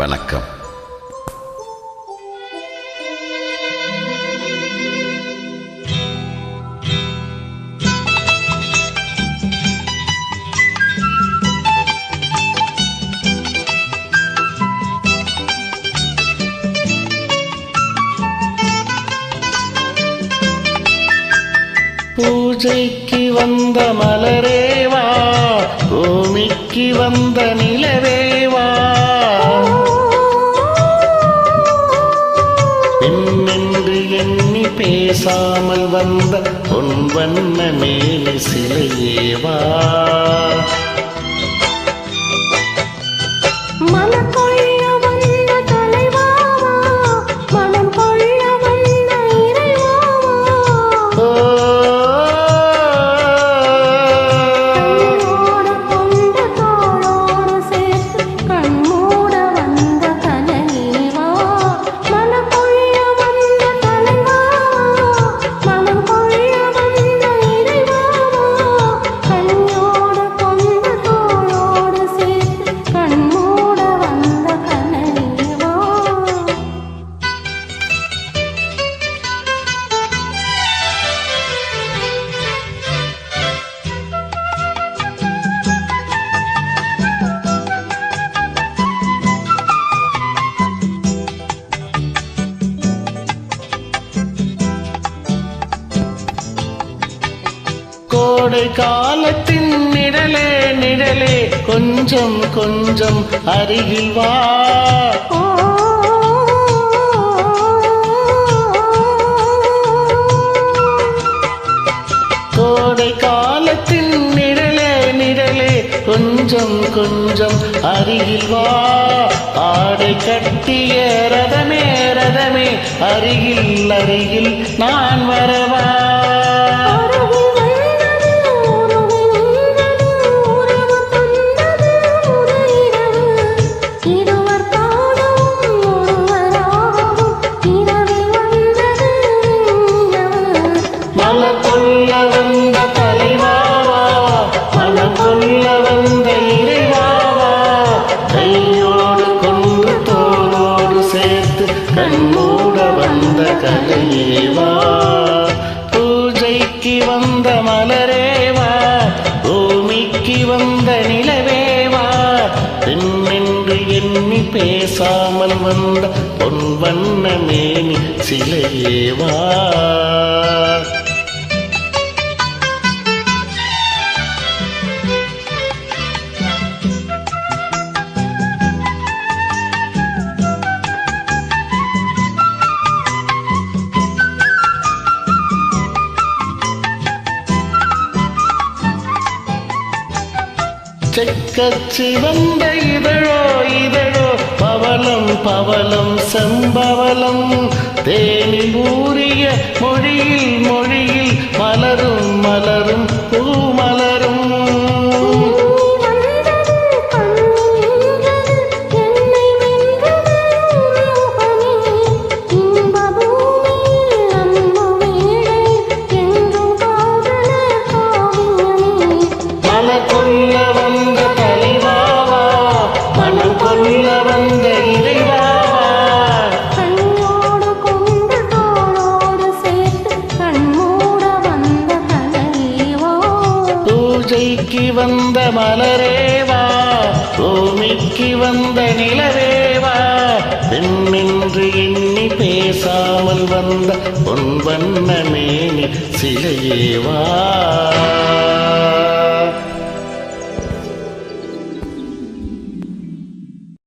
வணக்கம். பூஜைக்கு வந்த மலரேவா, பூமிக்கு வந்த நிலவேவா, பெண்ணென்று எண்ணி பேசாமல் வந்த பொன் வண்ண மேனி சிலையேவா, கோடை காலத்தின் நிழலே நிழலே கொஞ்சம் கொஞ்சம் அருகில் வா, கோடை காலத்தின் நிழலே நிழலே கொஞ்சம் கொஞ்சம் அருகில் வா, ஆடை கட்டிய ரதமே ரதமே அருகில் அருகில் நான் வரவா, கண்மூட வந்த கலையேவா, பூஜைக்கு வந்த மலரேவா, பூமிக்கு வந்த நிலவேவா, பெண்ணென்று எண்ணி பேசாமல் வந்த பொன் வண்ண மேனி சிலையேவா, செக்கச்சி வந்த இதழோ இதழோ பவளம் பவளம் செம்பவளம், தேனில் ஊறிய மொழியில் மொழியில் மலரும் மலரும் பூமலரும், பூஜைக்கு வந்த மலரேவா, பூமிக்கு வந்த நிலவேவா, பெண்ணென்று எண்ணி பேசாமல் வந்த பொன் வண்ண மேனி சிலையேவா.